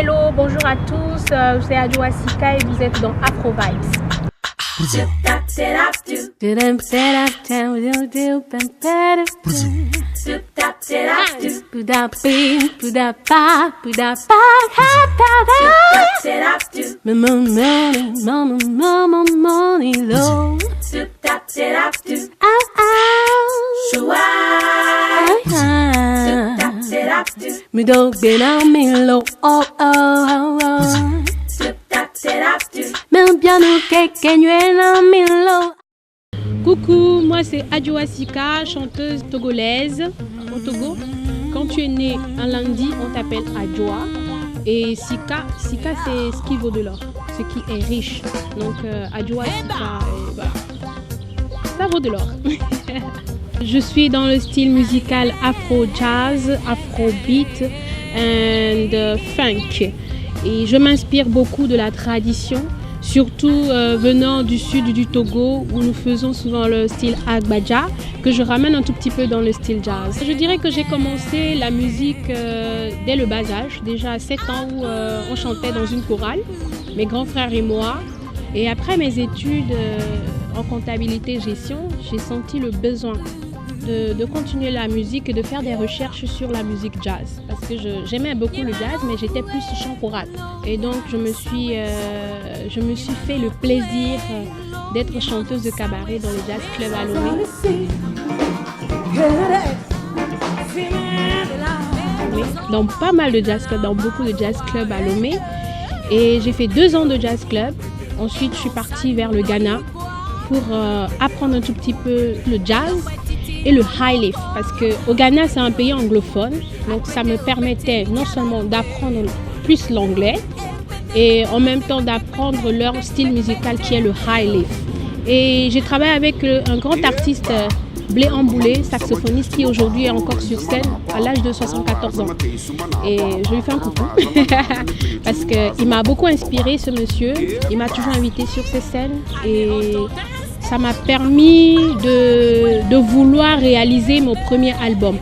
Hello, bonjour à tous, c'est Adjoa Sika et vous êtes dans Afro Vibes. Me don't get on me low, oh oh oh oh. Me bien nous low. Coucou, moi c'est Adjoa Sika, chanteuse togolaise au Togo. Quand tu es né un lundi, on t'appelle Adjoa. Et Sika c'est ce qui vaut de l'or, ce qui est riche. Donc Adjoa Sika, ça vaut de l'or. Je suis dans le style musical afro-jazz, afro-beat and funk. Et je m'inspire beaucoup de la tradition, surtout venant du sud du Togo où nous faisons souvent le style Agbaja, que je ramène un tout petit peu dans le style jazz. Je dirais que j'ai commencé la musique dès le bas âge, déjà à 7 ans où on chantait dans une chorale, mes grands frères et moi. Et après mes études en comptabilité et gestion, j'ai senti le besoin de continuer la musique et de faire des recherches sur la musique jazz. Parce que j'aimais beaucoup le jazz, mais j'étais plus chant choral. Et donc je me suis fait le plaisir d'être chanteuse de cabaret dans le jazz club à Lomé. Dans pas mal de jazz clubs, dans beaucoup de jazz clubs à Lomé. Et j'ai fait 2 ans de jazz club. Ensuite, je suis partie vers le Ghana pour apprendre un tout petit peu le jazz et le highlife, parce qu'au Ghana c'est un pays anglophone, donc ça me permettait non seulement d'apprendre plus l'anglais et en même temps d'apprendre leur style musical qui est le highlife. Et j'ai travaillé avec un grand artiste, Blé Amboulé, saxophoniste qui aujourd'hui est encore sur scène à l'âge de 74 ans. Et je lui fais un coucou parce qu'il m'a beaucoup inspiré, ce monsieur. Il m'a toujours invité sur ses scènes et ça m'a permis de vouloir réaliser mon premier album.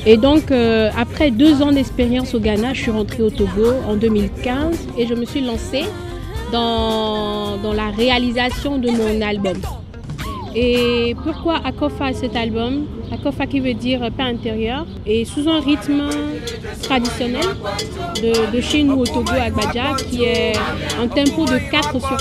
Et donc, après 2 ans d'expérience au Ghana, je suis rentrée au Togo en 2015 et je me suis lancée dans la réalisation de mon album. Et pourquoi Akofa cet album? Akofa qui veut dire paix intérieure et sous un rythme traditionnel de chez nous au Togo, Agbaja, qui est un tempo de 4/4.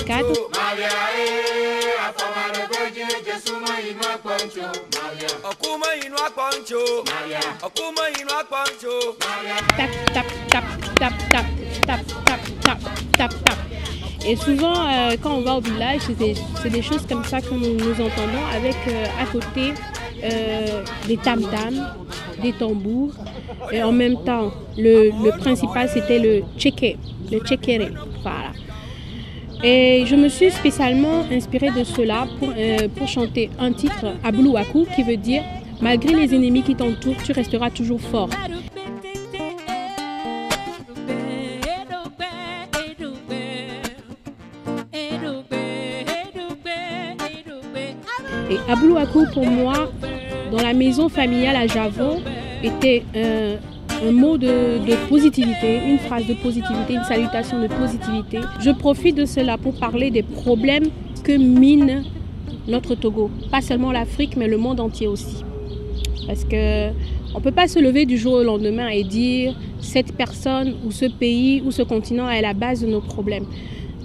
Tap, tap, tap, tap, tap, tap, tap, tap, tap, tap. Et souvent, quand on va au village, c'est des choses comme ça que nous entendons avec à côté des tam-tams, des tambours. Et en même temps, le principal, c'était le tchekere. Voilà. Et je me suis spécialement inspirée de cela pour chanter un titre, Ablouakou, qui veut dire « Malgré les ennemis qui t'entourent, tu resteras toujours fort ». Et Ablouakou, pour moi, dans la maison familiale à Javon, était un mot de positivité, une phrase de positivité, une salutation de positivité. Je profite de cela pour parler des problèmes que mine notre Togo. Pas seulement l'Afrique, mais le monde entier aussi. Parce qu'on ne peut pas se lever du jour au lendemain et dire cette personne ou ce pays ou ce continent est à la base de nos problèmes.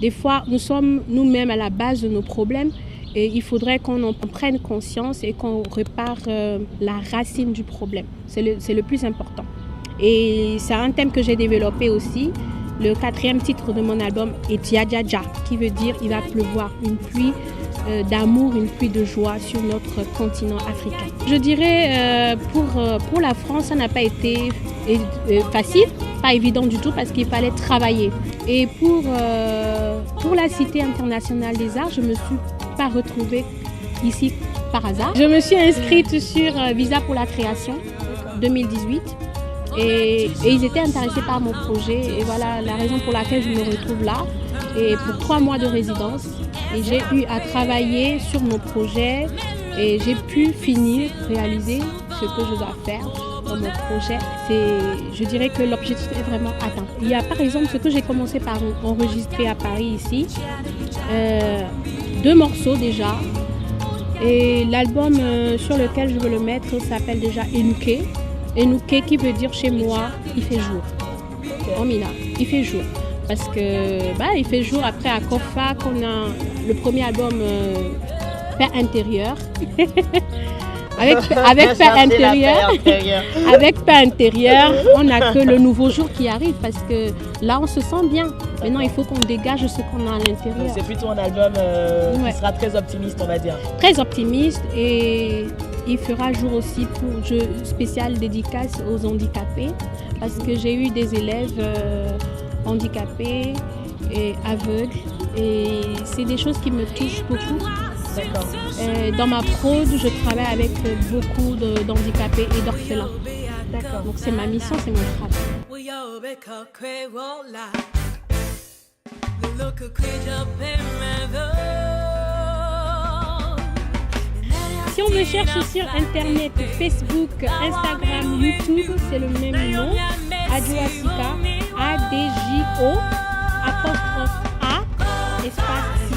Des fois, nous sommes nous-mêmes à la base de nos problèmes et il faudrait qu'on en prenne conscience et qu'on répare la racine du problème. C'est le plus important. Et c'est un thème que j'ai développé aussi. Le 4e titre de mon album est Djadjadja, qui veut dire il va pleuvoir, une pluie d'amour, une pluie de joie sur notre continent africain. Je dirais pour la France, ça n'a pas été facile, pas évident du tout parce qu'il fallait travailler. Et pour la Cité internationale des arts, je ne me suis pas retrouvée ici par hasard. Je me suis inscrite sur Visa pour la création 2018. Et ils étaient intéressés par mon projet et voilà la raison pour laquelle je me retrouve là et pour 3 mois de résidence et j'ai eu à travailler sur mon projet et j'ai pu finir, réaliser ce que je dois faire dans mon projet, je dirais que l'objectif est vraiment atteint. Il y a par exemple ce que j'ai commencé par enregistrer à Paris ici, 2 morceaux déjà. Et l'album sur lequel je veux le mettre s'appelle déjà Enouké. Enouké qui veut dire chez moi, il fait jour. En Mina, il fait jour. Parce que il fait jour après à Kofa qu'on a le premier album Paix intérieure. avec Paix intérieure. Avec Paix intérieure, on n'a que le nouveau jour qui arrive parce que là on se sent bien. Maintenant il faut qu'on dégage ce qu'on a à l'intérieur. Donc c'est plutôt un album qui sera très optimiste, on va dire. Très optimiste, et il fera jour aussi pour jeu spécial dédicace aux handicapés parce que j'ai eu des élèves handicapés et aveugles et c'est des choses qui me touchent beaucoup. D'accord. Dans ma prod, je travaille avec beaucoup d'handicapés et d'orphelins. D'accord. Donc c'est ma mission, c'est mon travail. Si on me cherche sur Internet, Facebook, Instagram, YouTube, c'est le même nom. Adjo Asika, A-D-J-O, apostrophe A, espace